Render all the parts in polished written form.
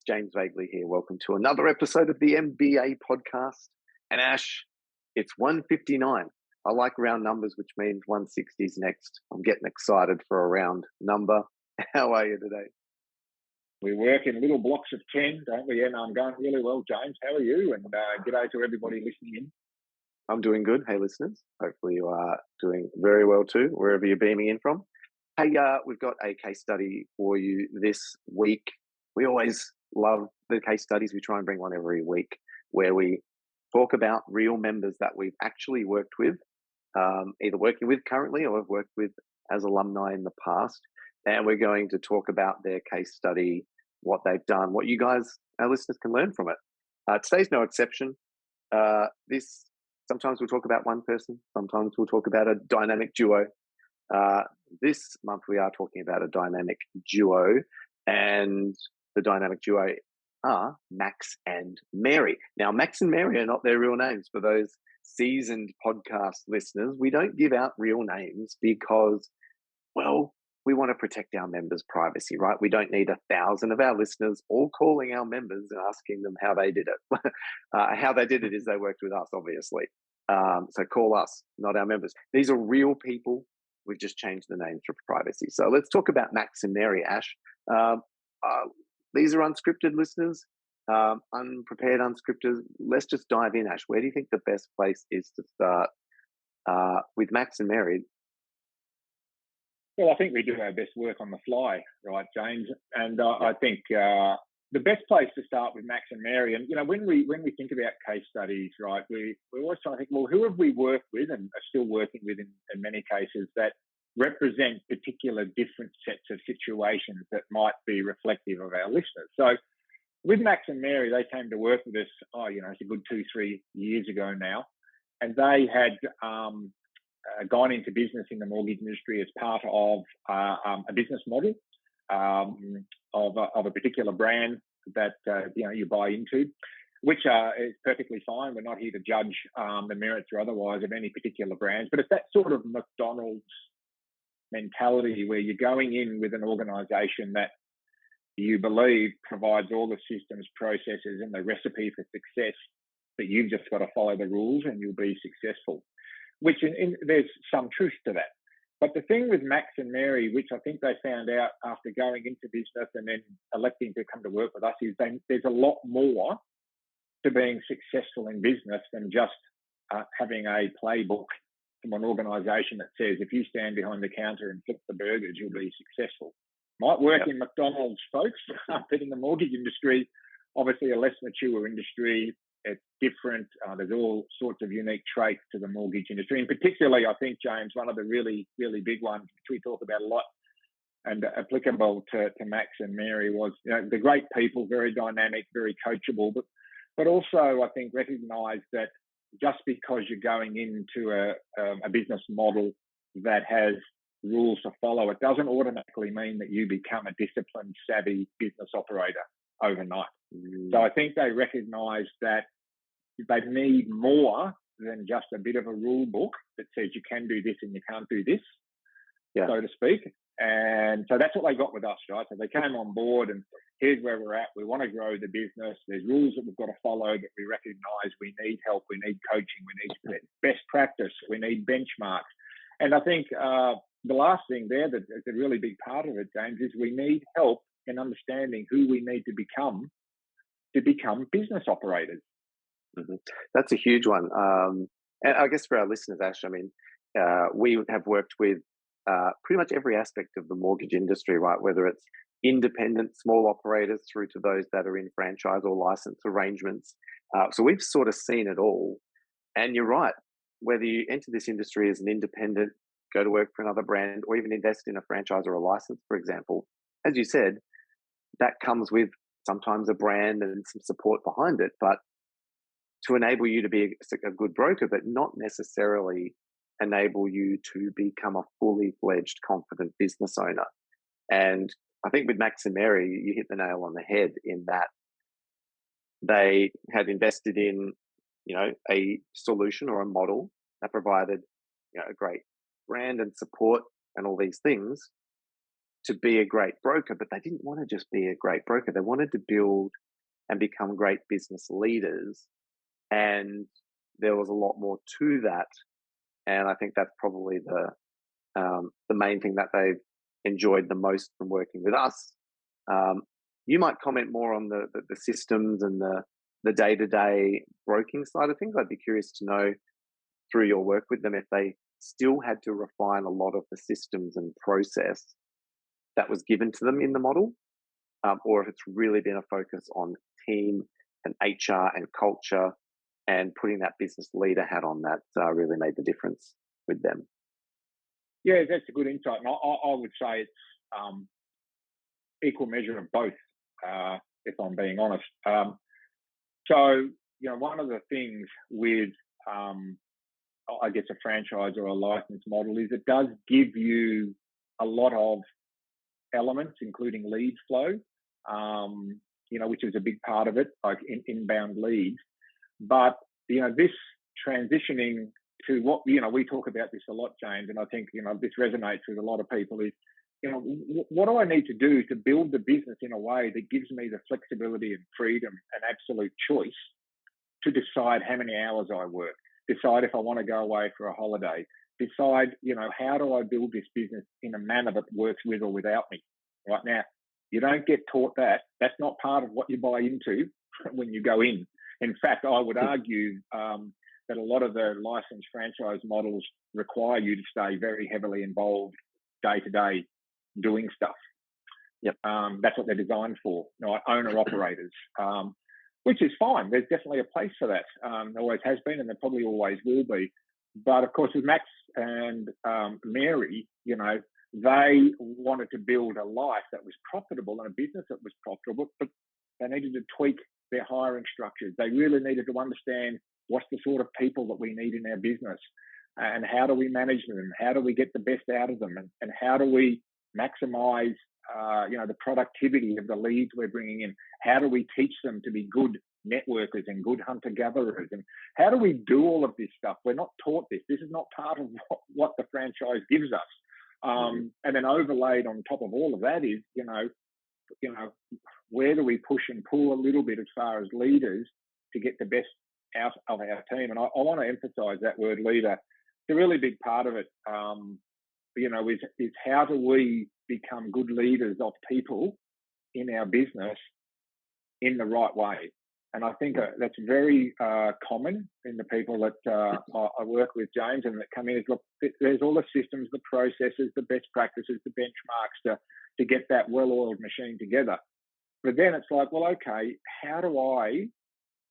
James Veigli here. Welcome to another episode of the MBA podcast. And Ash, it's 159. I like round numbers, which means 160 is next. I'm getting excited for a round number. How are you today? We work in little blocks of 10, don't we? And I'm going really well, James. How are you? And g'day to everybody listening in. I'm doing good. Hey, listeners. Hopefully you are doing very well too, wherever you're beaming in from. Hey, we've got a case study for you this week. We always love the case studies. We try and bring one every week where we talk about real members that we've actually worked with, either working with currently or have worked with as alumni in the past. And we're going to talk about their case study, what they've done, what you guys, our listeners, can learn from it. Today's no exception. Sometimes we'll talk about one person. Sometimes we'll talk about a dynamic duo. This month we are talking about a dynamic duo, and the dynamic duo are Max and Mary. Now, Max and Mary are not their real names. For those seasoned podcast listeners, we don't give out real names because, well, we want to protect our members' privacy, right? We don't need 1,000 of our listeners all calling our members and asking them how they did it. How they did it is they worked with us, obviously. So call us, not our members. These are real people. We've just changed the names for privacy. So let's talk about Max and Mary, Ash. These are unscripted listeners, unprepared unscripted. Let's just dive in, Ash. Where do you think the best place is to start with Max and Mary? Well, I think we do our best work on the fly, right, James? And I think the best place to start with Max and Mary, and when we think about case studies, right, we always try to think, well, who have we worked with and are still working with in many cases that represent particular different sets of situations that might be reflective of our listeners. So with Max and Mary, they came to work with us, it's a good 2-3 years ago now, and they had gone into business in the mortgage industry as part of a business model of a particular brand that you buy into, which is perfectly fine. We're not here to judge the merits or otherwise of any particular brands, but it's that sort of McDonald's mentality where you're going in with an organisation that you believe provides all the systems, processes, and the recipe for success, but you've just got to follow the rules and you'll be successful. Which there's some truth to that. But the thing with Max and Mary, which I think they found out after going into business and then electing to come to work with us, is there's a lot more to being successful in business than just having a playbook from an organisation that says if you stand behind the counter and flip the burgers, you'll be successful. Might work in McDonald's, folks, but in the mortgage industry, obviously a less mature industry, it's different. There's all sorts of unique traits to the mortgage industry. And particularly, I think, James, one of the really, really big ones, which we talk about a lot and applicable to Max and Mary was, the great people, very dynamic, very coachable, but also, I think, recognise that just because you're going into a business model that has rules to follow, it doesn't automatically mean that you become a disciplined, savvy business operator overnight. So I think they recognise that they need more than just a bit of a rule book that says you can do this and you can't do this, so to speak. And so that's what they got with us, right? So they came on board and here's where we're at. We want to grow the business. There's rules that we've got to follow, that we recognise we need help, we need coaching, we need best practice, we need benchmarks. And I think the last thing there that is a really big part of it, James, is we need help in understanding who we need to become business operators. Mm-hmm. That's a huge one. And I guess for our listeners, Ash, we have worked with pretty much every aspect of the mortgage industry, right? Whether it's independent small operators through to those that are in franchise or license arrangements. So we've sort of seen it all. And you're right, whether you enter this industry as an independent, go to work for another brand, or even invest in a franchise or a license, for example, as you said, that comes with sometimes a brand and some support behind it, but to enable you to be a good broker, but not necessarily enable you to become a fully fledged, confident business owner. And I think with Max and Mary, you hit the nail on the head in that they had invested in, a solution or a model that provided, a great brand and support and all these things to be a great broker, but they didn't want to just be a great broker. They wanted to build and become great business leaders. And there was a lot more to that. And I think that's probably the main thing that they've enjoyed the most from working with us. Um, you might comment more on the systems and the day-to-day broking side of things. I'd be curious to know through your work with them if they still had to refine a lot of the systems and process that was given to them in the model, or if it's really been a focus on team and HR and culture and putting that business leader hat on that really made the difference with them. Yeah, that's a good insight. And I would say it's equal measure of both, if I'm being honest. So, one of the things with, I guess, a franchise or a license model is it does give you a lot of elements, including lead flow, which is a big part of it, like inbound leads. But, this transitioning to what, we talk about this a lot, James, and I think, this resonates with a lot of people is, what do I need to do to build the business in a way that gives me the flexibility and freedom and absolute choice to decide how many hours I work, decide if I want to go away for a holiday, decide, how do I build this business in a manner that works with or without me. Right now, you don't get taught that. That's not part of what you buy into when you go in. In fact, I would argue that a lot of the licensed franchise models require you to stay very heavily involved day to day doing stuff. Yep. That's what they're designed for, owner operators, which is fine. There's definitely a place for that. There always has been, and there probably always will be. But of course, with Max and Mary, they wanted to build a life that was profitable and a business that was profitable, but they needed to tweak their hiring structures. They really needed to understand what's the sort of people that we need in our business and how do we manage them? How do we get the best out of them? And how do we maximize, the productivity of the leads we're bringing in? How do we teach them to be good networkers and good hunter-gatherers? And how do we do all of this stuff? We're not taught this. This is not part of what the franchise gives us. And then overlaid on top of all of that is, where do we push and pull a little bit as far as leaders to get the best out of our team? And I want to emphasize that word leader. It's a really big part of it, is how do we become good leaders of people in our business in the right way? And I think that's very common in the people that I work with, James, and that come in. Is look, there's all the systems, the processes, the best practices, the benchmarks to get that well-oiled machine together. But then it's like, well, okay, how do I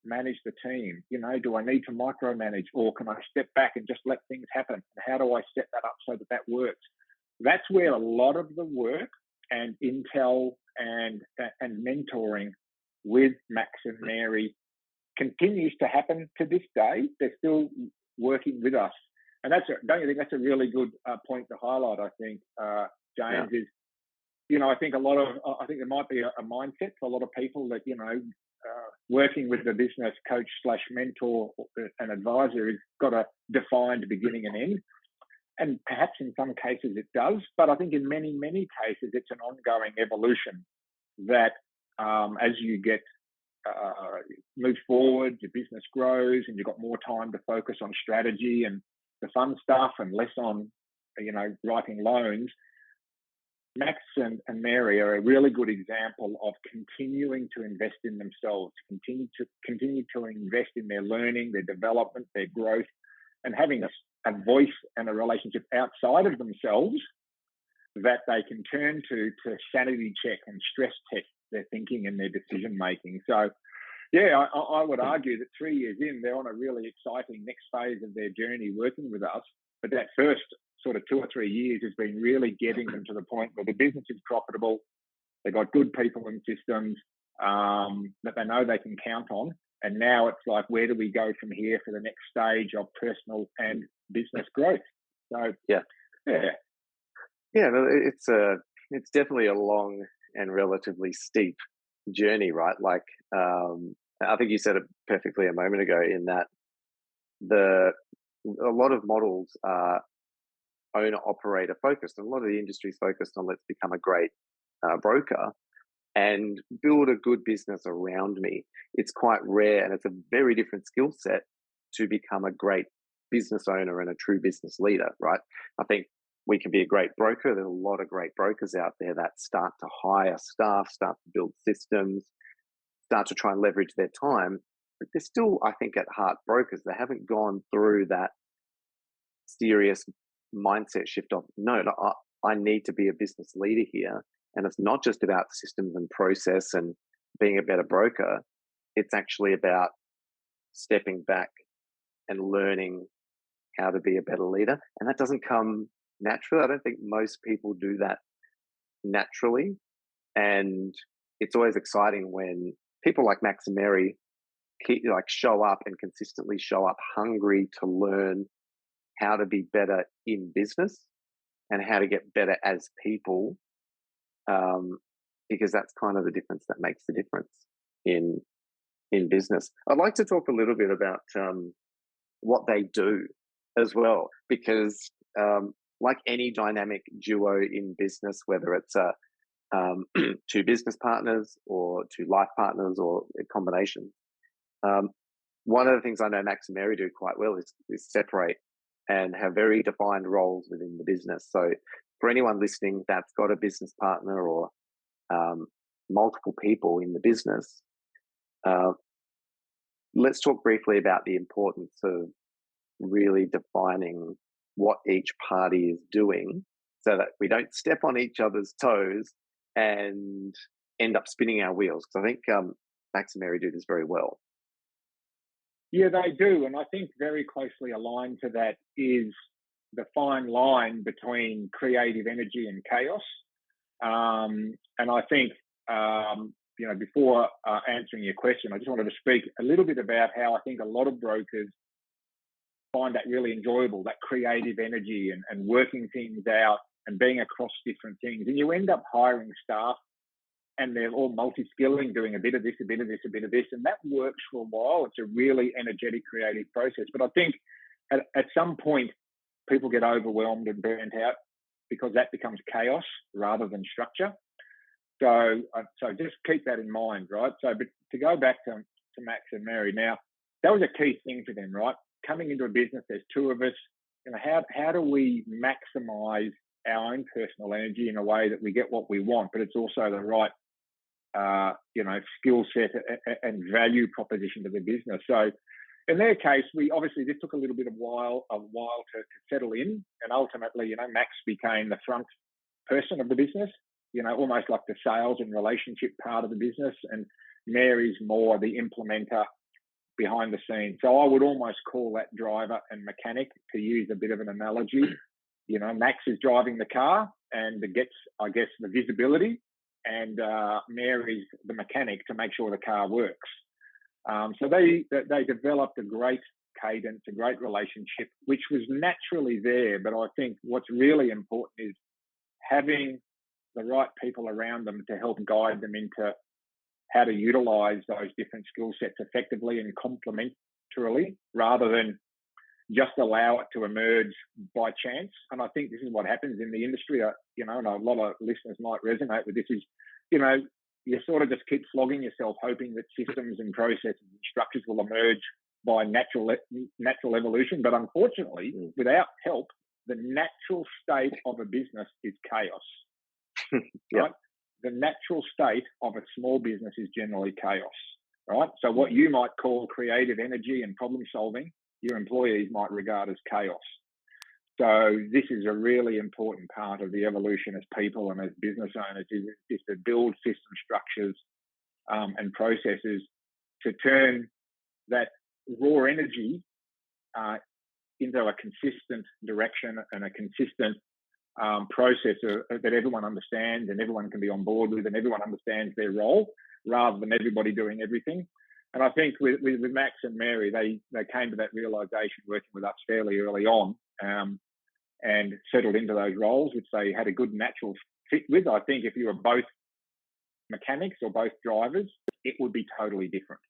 manage the team? Do I need to micromanage, or can I step back and just let things happen? And how do I set that up so that works? That's where a lot of the work and intel and mentoring with Max and Mary continues to happen to this day. They're still working with us. And don't you think that's a really good point to highlight, I think, James, is, I think I think there might be a mindset for a lot of people that, working with the business coach / mentor and advisor has got a defined beginning and end. And perhaps in some cases it does, but I think in many, many cases it's an ongoing evolution that as you get move forward, your business grows and you've got more time to focus on strategy and the fun stuff and less on, writing loans. Max and Mary are a really good example of continuing to invest in themselves, continue to invest in their learning, their development, their growth, and having a voice and a relationship outside of themselves that they can turn to sanity check and stress test their thinking and their decision making. So, yeah, I would argue that 3 years in, they're on a really exciting next phase of their journey working with us. But that first sort of 2 or 3 years has been really getting them to the point where the business is profitable. They've got good people and systems that they know they can count on. And now it's like, where do we go from here for the next stage of personal and business growth? So, yeah. It's definitely a long and relatively steep journey, right? Like, I think you said it perfectly a moment ago in that a lot of models are owner operator focused. And a lot of the industry is focused on let's become a great broker and build a good business around me. It's quite rare, and it's a very different skill set to become a great business owner and a true business leader, right? I think we can be a great broker. There's a lot of great brokers out there that start to hire staff, start to build systems, start to try and leverage their time. But they're still, I think, at heart brokers. They haven't gone through that serious mindset shift of, no, I need to be a business leader here. And it's not just about systems and process and being a better broker. It's actually about stepping back and learning how to be a better leader. And that doesn't come naturally. I don't think most people do that naturally. And it's always exciting when people like Max and Mary show up and consistently show up hungry to learn how to be better in business and how to get better as people, because that's kind of the difference that makes the difference in business. I'd like to talk a little bit about what they do as well, because like any dynamic duo in business, whether it's two business partners or two life partners or a combination, one of the things I know Max and Mary do quite well is separate and have very defined roles within the business. So for anyone listening that's got a business partner or multiple people in the business, let's talk briefly about the importance of really defining what each party is doing so that we don't step on each other's toes and end up spinning our wheels. Because I think Max and Mary do this very well. Yeah, they do. And I think very closely aligned to that is the fine line between creative energy and chaos. And I think, before answering your question, I just wanted to speak a little bit about how I think a lot of brokers find that really enjoyable, that creative energy and working things out and being across different things. And you end up hiring staff and they're all multi-skilling, doing a bit of this, a bit of this, a bit of this. And that works for a while. It's a really energetic, creative process. But I think at some point, people get overwhelmed and burnt out because that becomes chaos rather than structure. So just keep that in mind, right? So, but to go back to Max and Mary, now, that was a key thing for them, right? Coming into a business, there's two of us. How do we maximize our own personal energy in a way that we get what we want, but it's also the right, skill set and value proposition to the business. So in their case, this took a little bit of while to settle in, and ultimately, Max became the front person of the business, almost like the sales and relationship part of the business, and Mary's more the implementer behind the scenes. So I would almost call that driver and mechanic, to use a bit of an analogy. Max is driving the car and gets, I guess, the visibility, and Mary's the mechanic to make sure the car works. So they developed a great cadence, a great relationship, which was naturally there. But I think what's really important is having the right people around them to help guide them into how to utilize those different skill sets effectively and complementarily, rather than just allow it to emerge by chance. And I think this is what happens in the industry, and a lot of listeners might resonate with this, is, you sort of just keep flogging yourself, hoping that systems and processes and structures will emerge by natural evolution. But unfortunately, without help, the natural state of a business is chaos. Yeah. Right? The natural state of a small business is generally chaos, right? So what you might call creative energy and problem solving, your employees might regard as chaos. So this is a really important part of the evolution as people and as business owners, is to build system structures and processes to turn that raw energy into a consistent direction and a consistent process that everyone understands and everyone can be on board with, and everyone understands their role, rather than everybody doing everything. And I think with Max and Mary, they came to that realization working with us fairly early on, and settled into those roles, which they had a good natural fit with. I think if you were both mechanics or both drivers, it would be totally different.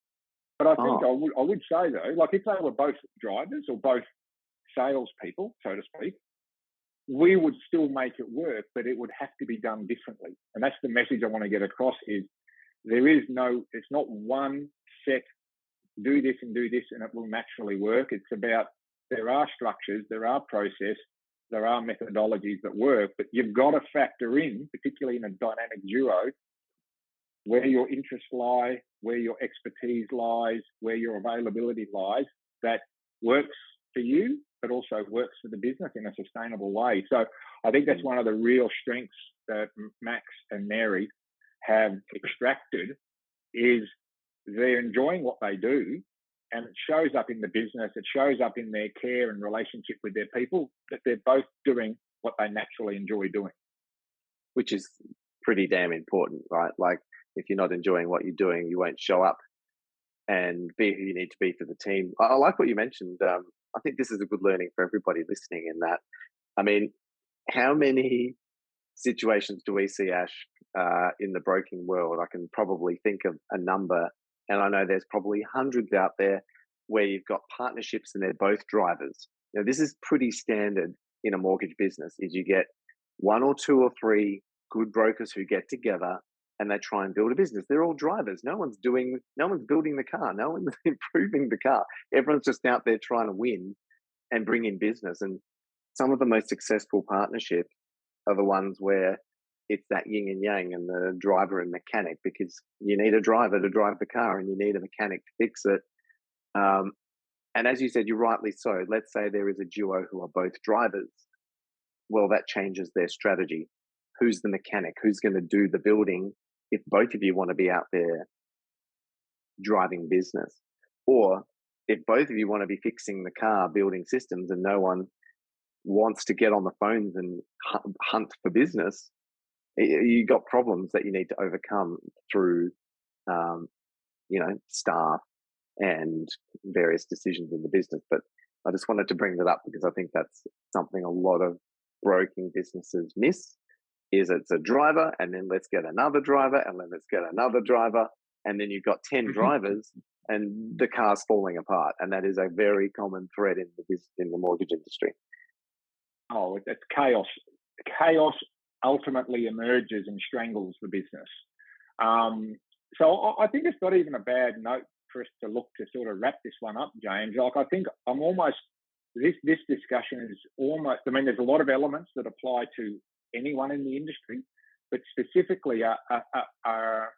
But I think I would say, though, like if they were both drivers or both salespeople, so to speak, we would still make it work, but it would have to be done differently. And that's the message I want to get across is it's not one set, do this and it will naturally work. It's about, there are structures, there are process, there are methodologies that work, but you've got to factor in, particularly in a dynamic duo, where your interests lie, where your expertise lies, where your availability lies, that works for you, but also works for the business in a sustainable way. So I think that's one of the real strengths that Max and Mary have extracted, is they're enjoying what they do, and it shows up in the business, it shows up in their care and relationship with their people, that they're both doing what they naturally enjoy doing. Which is pretty damn important, right? Like, if you're not enjoying what you're doing, you won't show up and be who you need to be for the team. I like what you mentioned. I think this is a good learning for everybody listening in that. I mean, how many situations do we see, Ash, in the broking world? I can probably think of a number, and I know there's probably hundreds out there where you've got partnerships and they're both drivers. Now, this is pretty standard in a mortgage business, is you get one or two or three good brokers who get together and they try and build a business. They're all drivers. No one's building the car. No one's improving the car. Everyone's just out there trying to win and bring in business. And some of the most successful partnerships are the ones where it's that yin and yang and the driver and mechanic, because you need a driver to drive the car and you need a mechanic to fix it. And as you said, you're rightly so. Let's say there is a duo who are both drivers. Well, that changes their strategy. Who's the mechanic? Who's going to do the building if both of you want to be out there driving business? Or if both of you want to be fixing the car, building systems, and no one wants to get on the phones and hunt for business, you got problems that you need to overcome through, staff and various decisions in the business. But I just wanted to bring that up because I think that's something a lot of broking businesses miss, is it's a driver and then let's get another driver and then let's get another driver. And then you've got 10 drivers and the car's falling apart. And that is a very common thread in the mortgage industry. Oh, it's chaos. Chaos ultimately emerges and strangles the business. So I think it's not even a bad note for us to look to sort of wrap this one up, James. Like, I think this discussion is almost, I mean, there's a lot of elements that apply to anyone in the industry, but specifically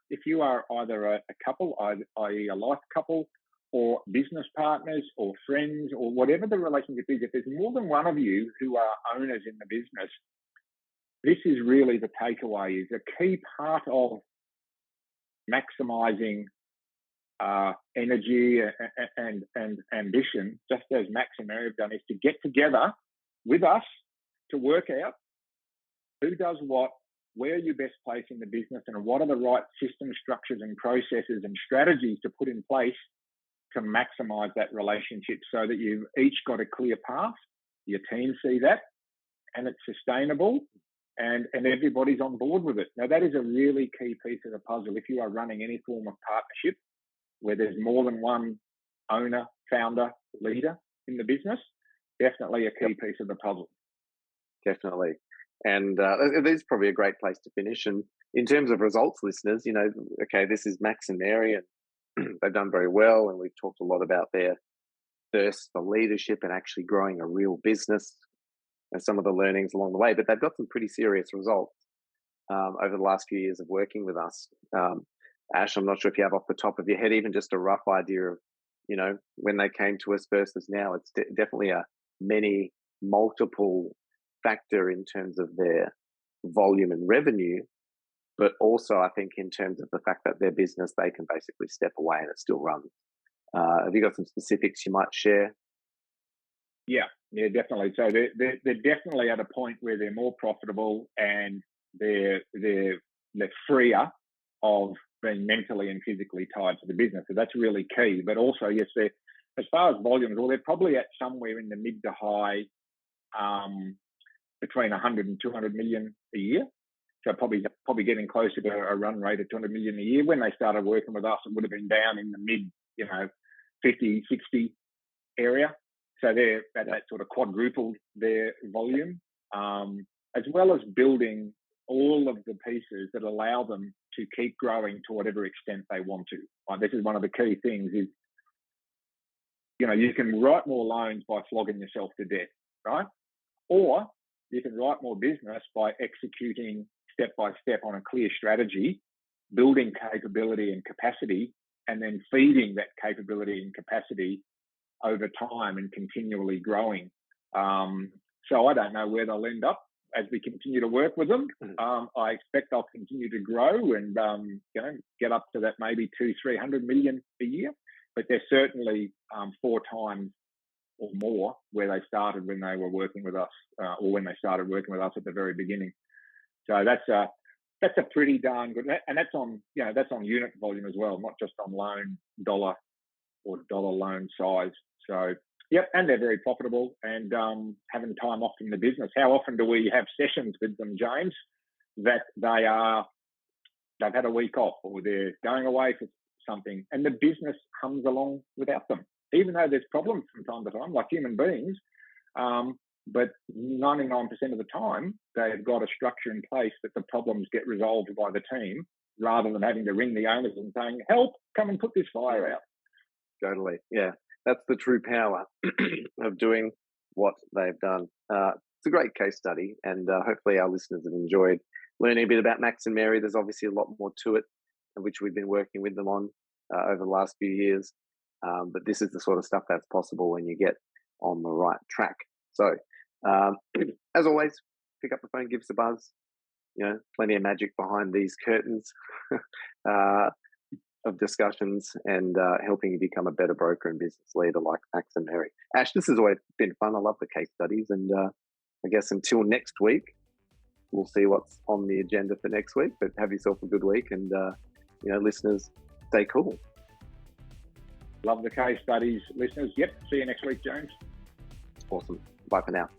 if you are either a couple, i.e. a life couple, or business partners or friends, or whatever the relationship is, if there's more than one of you who are owners in the business, this is really the takeaway, is a key part of maximizing energy and ambition, just as Max and Mary have done, is to get together with us to work out who does what, where are you best placed in the business, and what are the right system structures and processes and strategies to put in place to maximize that relationship, so that you've each got a clear path, your team see that, and it's sustainable, and everybody's on board with it. Now, that is a really key piece of the puzzle. If you are running any form of partnership where there's more than one owner, founder, leader in the business, definitely a key piece of the puzzle. Definitely. And it is probably a great place to finish. And in terms of results, listeners, okay, this is Max and Mary, and they've done very well. And we've talked a lot about their thirst for leadership and actually growing a real business and some of the learnings along the way. But they've got some pretty serious results over the last few years of working with us. Ash, I'm not sure if you have off the top of your head even just a rough idea of, when they came to us versus now. It's definitely a multiple factor in terms of their volume and revenue, but also I think in terms of the fact that their business, they can basically step away and it still runs. Have you got some specifics you might share? Yeah, definitely. So they're definitely at a point where they're more profitable and they're freer of being mentally and physically tied to the business. So that's really key. But also, yes, as far as volumes, well, they're probably at somewhere in the mid to high, between 100 and 200 million a year. So probably getting closer to a run rate of 200 million a year. When they started working with us, it would have been down in the mid, 50, 60 area. So they're at that sort of quadrupled their volume. as well as building all of the pieces that allow them to keep growing to whatever extent they want to. This is one of the key things is, you can write more loans by flogging yourself to death, right? Or you can write more business by executing step by step on a clear strategy, building capability and capacity, and then feeding that capability and capacity over time and continually growing. So I don't know where they'll end up as we continue to work with them. I expect they'll continue to grow and get up to that maybe 200-300 million a year. But they're certainly 4 times or more where they started when they were working with us, or when they started working with us at the very beginning. So that's a pretty darn good, and that's on unit volume as well, not just on loan dollar or dollar loan size. So yep, and they're very profitable and having time off in the business. How often do we have sessions with them, James, that they've had a week off or they're going away for something and the business hums along without them, even though there's problems from time to time, like human beings. But 99% of the time, they've got a structure in place that the problems get resolved by the team rather than having to ring the owners and saying, help, come and put this fire out. Totally. Yeah. That's the true power of doing what they've done. It's a great case study, and hopefully our listeners have enjoyed learning a bit about Max and Mary. There's obviously a lot more to it, which we've been working with them on over the last few years. But this is the sort of stuff that's possible when you get on the right track. So, as always, pick up the phone, give us a buzz. Plenty of magic behind these curtains of discussions and helping you become a better broker and business leader like Max and Mary. Ash, this has always been fun. I love the case studies, and I guess until next week, we'll see what's on the agenda for next week. But have yourself a good week, and listeners, stay cool. Love the case studies, listeners. Yep. See you next week, James. Awesome. Bye for now.